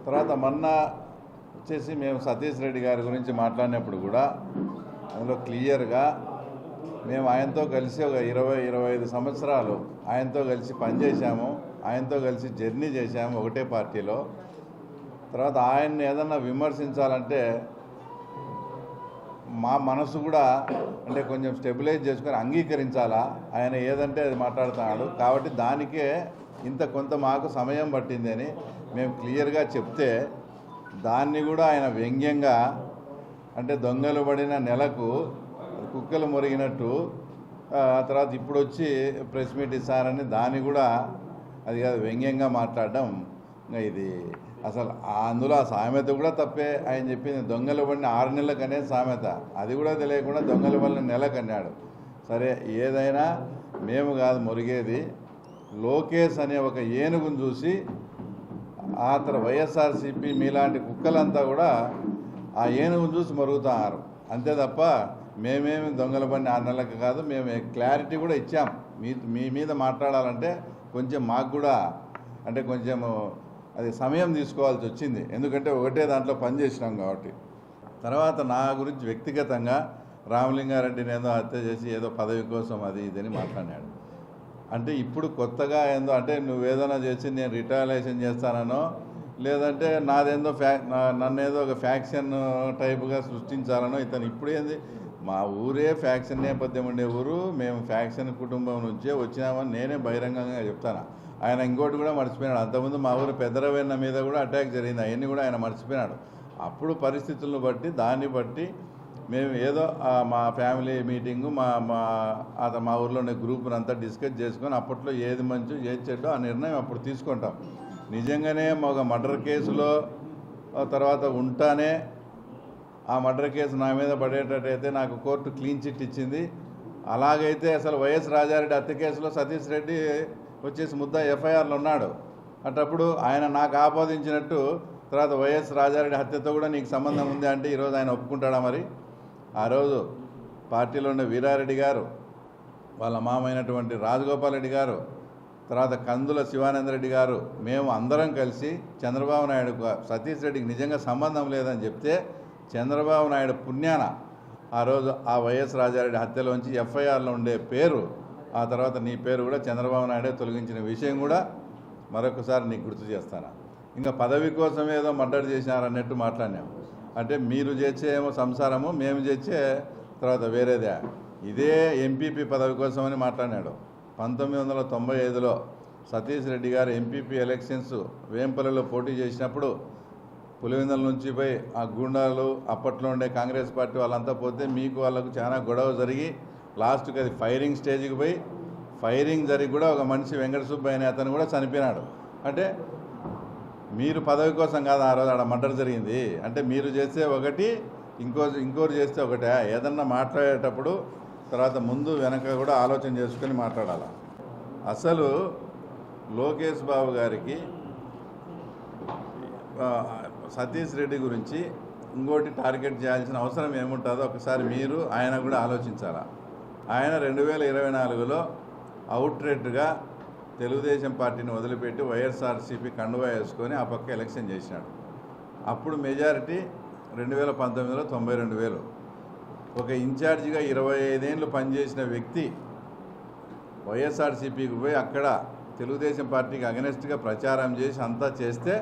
తర్వాత మొన్న వచ్చేసి మేము సతీష్ రెడ్డి గారి గురించి మాట్లాడినప్పుడు కూడా అందులో క్లియర్గా మేము ఆయనతో కలిసి ఒక 20-25 సంవత్సరాలు ఆయనతో కలిసి పనిచేశాము, ఆయనతో కలిసి జర్నీ చేశాము ఒకటే పార్టీలో. తర్వాత ఆయన్ని ఏదన్నా విమర్శించాలంటే మా మనసు కూడా అంటే కొంచెం స్టెబిలైజ్ చేసుకొని అంగీకరించాలా, ఆయన ఏదంటే అది మాట్లాడుతున్నాడు కాబట్టి దానికే ఇంత కొంత మాకు సమయం పట్టింది అని మేము క్లియర్గా చెప్తే దాన్ని కూడా ఆయన వ్యంగ్యంగా అంటే దొంగలు పడిన నెలకు కుక్కలు మురిగినట్టు తర్వాత ఇప్పుడు వచ్చి ప్రెస్ మీట్ ఇస్తారని దాన్ని కూడా అది కాదు వ్యంగ్యంగా మాట్లాడడం. ఇది అసలు అందులో ఆ సామెత కూడా తప్పే. ఆయన చెప్పింది దొంగలు పడిన 6 నెలలకు అనేది సామెత, అది కూడా తెలియకుండా దొంగలు పడిన నెలకు అన్నాడు. సరే ఏదైనా మేము కాదు మురిగేది, లోకేష్ అనే ఒక ఏనుగును చూసి ఆ తర్వాత వైఎస్ఆర్సీపీ మీలాంటి కుక్కలంతా కూడా ఆ ఏనుగును చూసి మరుగుతున్నారు అంతే తప్ప మేమేమి దొంగల పడిన 6 నెలలకు కాదు. మేము క్లారిటీ కూడా ఇచ్చాం, మీ మీద మాట్లాడాలంటే కొంచెం మాకు కూడా అంటే కొంచెం అది సమయం తీసుకోవాల్సి వచ్చింది, ఎందుకంటే ఒకటే దాంట్లో పనిచేసినాం కాబట్టి. తర్వాత నా గురించి వ్యక్తిగతంగా రామలింగారెడ్డిని ఏదో హత్య చేసి ఏదో పదవి కోసం అది ఇదని మాట్లాడాడు. అంటే ఇప్పుడు కొత్తగా ఏందో అంటే నువ్వేదైనా చేసి నేను రిటాలియేషన్ చేస్తానో లేదంటే నాదేందో నన్నేదో ఒక ఫ్యాక్షన్ టైప్గా సృష్టించాలనో ఇతను ఇప్పుడు ఏంది మా ఊరే ఫ్యాక్షన్ నేపథ్యం ఉండే ఊరు, మేము ఫ్యాక్షన్ కుటుంబం నుంచే వచ్చినామని నేనే బహిరంగంగా చెప్తాను. ఆయన ఇంకోటి కూడా మర్చిపోయినాడు, అంతకుముందు మా ఊరు పెద్దరవెన్న మీద కూడా అటాక్ జరిగింది, అవన్నీ కూడా ఆయన మర్చిపోయినాడు. అప్పుడు పరిస్థితులను బట్టి దాన్ని బట్టి మేము ఏదో మా ఫ్యామిలీ మీటింగు మా ఊర్లో ఉండే గ్రూప్ని అంతా డిస్కస్ చేసుకొని అప్పట్లో ఏది మంచి ఏది చెడ్డో ఆ నిర్ణయం అప్పుడు తీసుకుంటాం. నిజంగానే ఒక మర్డర్ కేసులో తర్వాత ఉంటానే ఆ మర్డర్ కేసు నా మీద పడేటట్టయితే నాకు కోర్టు క్లీన్ చిట్ ఇచ్చింది. అలాగైతే అసలు వైఎస్ రాజారెడ్డి హత్య కేసులో సతీష్ రెడ్డి వచ్చేసి ముద్ద ఎఫ్ఐఆర్లో ఉన్నాడు. అటప్పుడు ఆయన నాకు ఆపాదించినట్టు తర్వాత వైఎస్ రాజారెడ్డి హత్యతో కూడా నీకు సంబంధం ఉంది అంటే ఈరోజు ఆయన ఒప్పుకుంటాడా? మరి ఆ రోజు పార్టీలో ఉండే వీరారెడ్డి గారు, వాళ్ళ మామైనటువంటి రాజగోపాల్ రెడ్డి గారు, తర్వాత కందుల శివానందరెడ్డి గారు, మేము అందరం కలిసి చంద్రబాబు నాయుడు సతీష్ రెడ్డికి నిజంగా సంబంధం లేదని చెప్తే చంద్రబాబు నాయుడు పుణ్యాన ఆ రోజు ఆ వైఎస్ రాజారెడ్డి హత్యలోంచి ఎఫ్ఐఆర్లో ఉండే పేరు ఆ తర్వాత నీ పేరు కూడా చంద్రబాబు నాయుడే తొలగించిన విషయం కూడా మరొకసారి నీకు గుర్తు చేస్తాను. ఇంకా పదవి కోసం ఏదో మర్డర్ చేసినారన్నట్టు మాట్లాడినాము. అంటే మీరు చేసేమో సంసారము, మేము చేసే తర్వాత వేరేదే. ఇదే ఎంపీపీ పదవి కోసమని మాట్లాడినాడు. 1995లో సతీష్ రెడ్డి గారు ఎంపీపీ ఎలక్షన్స్ వేంపల్లిలో పోటీ చేసినప్పుడు పులివెందుల నుంచి పోయి ఆ గూండాలు అప్పట్లో ఉండే కాంగ్రెస్ పార్టీ వాళ్ళంతా పోతే మీకు వాళ్ళకు చాలా గొడవ జరిగి లాస్ట్కి అది ఫైరింగ్ స్టేజ్కి పోయి ఫైరింగ్ జరిగి కూడా ఒక మనిషి వెంకట సుబ్బయ్య అనే అతను కూడా చనిపోయినాడు. అంటే మీరు పదవి కోసం కాదు ఆ రోజు ఆడ మర్డర్ జరిగింది. అంటే మీరు చేస్తే ఒకటి ఇంకోటి చేస్తే ఒకటే. ఏదన్నా మాట్లాడేటప్పుడు తర్వాత ముందు వెనక కూడా ఆలోచన చేసుకొని మాట్లాడాలి. అసలు లోకేష్ బాబు గారికి సతీష్ రెడ్డి గురించి ఇంకోటి టార్గెట్ చేయాల్సిన అవసరం ఏముంటుందో ఒకసారి మీరు ఆయన కూడా ఆలోచించాలా. ఆయన 2024లో అవుట్రెట్గా తెలుగుదేశం పార్టీని వదిలిపెట్టి వైఎస్ఆర్సీపీ కండువా వేసుకొని ఆ పక్క ఎలక్షన్ చేసినాడు. అప్పుడు మెజారిటీ 2019లో 92,000. ఒక ఇన్ఛార్జిగా 25 ఏళ్ళు పనిచేసిన వ్యక్తి వైఎస్ఆర్సీపీకి పోయి అక్కడ తెలుగుదేశం పార్టీకి అగెనెస్ట్గా ప్రచారం చేసి అంతా చేస్తే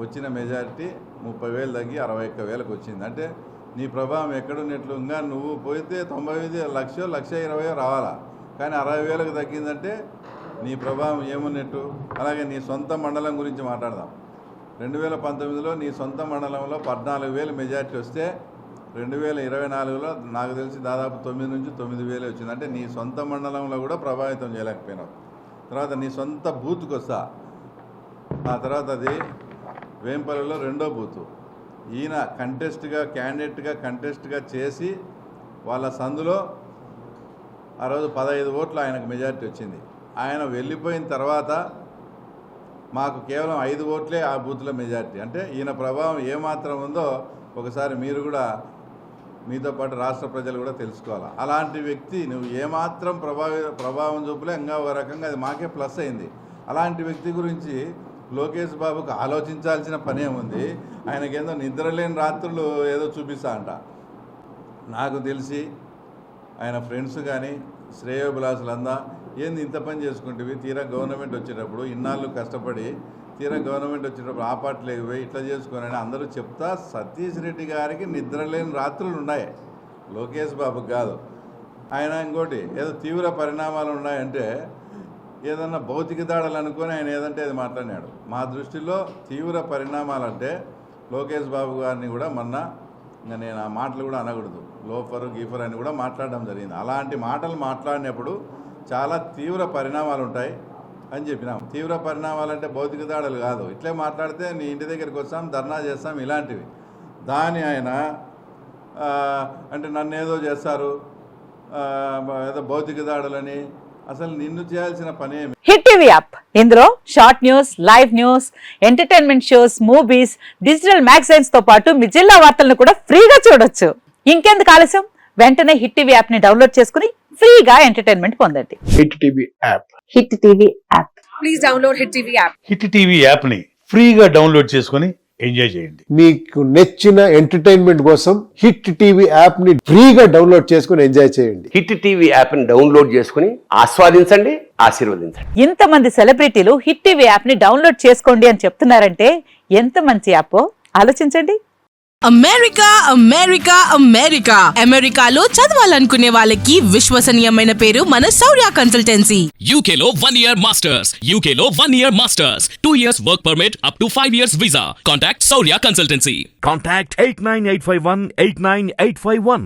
వచ్చిన మెజారిటీ 30,000 తగ్గి 61,000కు వచ్చింది. అంటే నీ ప్రభావం ఎక్కడున్నట్లు ఇంకా నువ్వు పోతే 95 లక్ష 1,20,000 రావాలా, కానీ 60,000కు తగ్గిందంటే నీ ప్రభావం ఏమున్నట్టు. అలాగే నీ సొంత మండలం గురించి మాట్లాడదాం. 2019లో నీ సొంత మండలంలో 14,000 మెజారిటీ వస్తే 2024లో నాకు తెలిసి దాదాపు 9 నుంచి 9,000 వచ్చింది. అంటే నీ సొంత మండలంలో కూడా ప్రభావితం చేయలేకపోయినావు. తర్వాత నీ సొంత బూత్కి వస్తా, ఆ తర్వాత అది వేంపల్లిలో 2వ బూతు. ఈయన క్యాండిడేట్గా కంటెస్ట్గా చేసి వాళ్ళ సందులో ఆ రోజు 15 ఓట్లు ఆయనకు మెజారిటీ వచ్చింది. ఆయన వెళ్ళిపోయిన తర్వాత మాకు కేవలం 5 ఓట్లే ఆ బూత్లో మెజారిటీ. అంటే ఈయన ప్రభావం ఏమాత్రం ఉందో ఒకసారి మీరు కూడా మీతో పాటు రాష్ట్ర ప్రజలు కూడా తెలుసుకోవాలి. అలాంటి వ్యక్తి నువ్వు ఏమాత్రం ప్రభావం చూపలే, ఇంకా ఒక రకంగా అది మాకే ప్లస్ అయింది. అలాంటి వ్యక్తి గురించి లోకేష్ బాబుకు ఆలోచించాల్సిన పని ఏముంది? ఆయనకేందో నిద్రలేని రాత్రులు ఏదో చూపిస్తా అంట. నాకు తెలిసి ఆయన ఫ్రెండ్స్ కానీ శ్రేయోభిలాసులందా ఏంది ఇంత పని చేసుకుంటేవి, తీరా గవర్నమెంట్ వచ్చేటప్పుడు ఇన్నాళ్ళు కష్టపడి తీరా గవర్నమెంట్ వచ్చేటప్పుడు ఆ పార్టీలోకి పోయి ఇట్లా చేసుకోనని అందరూ చెప్తా. సతీష్ రెడ్డి గారికి నిద్రలేని రాత్రులు ఉన్నాయి, లోకేష్ బాబుకి కాదు. ఆయన ఇంకోటి ఏదో తీవ్ర పరిణామాలు ఉన్నాయంటే ఏదన్నా భౌతిక దాడులు అనుకొని ఆయన ఏదంటే అది మాట్లాడినాడు. మా దృష్టిలో తీవ్ర పరిణామాలంటే లోకేష్ బాబు గారిని కూడా మొన్న నేను ఆ మాటలు కూడా అనకూడదు, లోఫరు గీఫర్ అని కూడా మాట్లాడడం జరిగింది. అలాంటి మాటలు మాట్లాడినప్పుడు చాలా తీవ్ర పరిణామాలు ఉంటాయి అని చెప్పినాం. తీవ్ర పరిణామాలు అంటే భౌతిక దాడులు కాదు, ఇట్లే మాట్లాడితే నీ ఇంటి దగ్గరికి వస్తాం, ధర్నా చేస్తాం, ఇలాంటివి. దాని ఆయన అంటే నన్ను ఏదో చేస్తారు, ఏదో భౌతిక దాడులని, అసలు నిన్ను చేయాల్సిన పని ఏమి? హిట్ టీవీ యాప్, ఇందులో short news, live news, entertainment shows, movies, digital magazines తో పాటు మీ జిల్లా వార్తలను కూడా ఫ్రీగా చూడొచ్చు. ఇంకెందుకు ఆలస్యం, వెంటనే హిట్ టీవీ యాప్ ని డౌన్లోడ్ చేసుకుని ఫ్రీగా ఎంటర్టైన్మెంట్ పొందండి. Hit TV app. Hit TV app. Please download hit TV app. Hit TV app ని ఫ్రీగా డౌన్లోడ్ చేసుకొని ఎంజాయ్ చేయండి. మీకు నచ్చిన ఎంటర్టైన్మెంట్ కోసం హిట్ టీవీ యాప్ ని ఫ్రీగా డౌన్లోడ్ చేసుకొని ఎంజాయ్ చేయండి. హిట్ టీవీ యాప్ ని డౌన్లోడ్ చేసుకుని ఆస్వాదించండి, ఆశీర్వదించండి. ఇంతమంది సెలబ్రిటీలు హిట్ టీవీ యాప్ ని డౌన్లోడ్ చేసుకోండి అని చెప్తున్నారంటే ఎంత మంచి యాప్ ఆలోచించండి. అమెరికా అమెరికా అమెరికా అమెరికాలో చదవాలనుకునే వాళ్ళకి విశ్వసనీయమైన పేరు మన శౌర్య కన్సల్టెన్సీ. UK లో 1 year masters. UK లో 1 year masters. 2 years work permit up to 5 years visa. Contact Saurya Consultancy. Contact 89851 89851.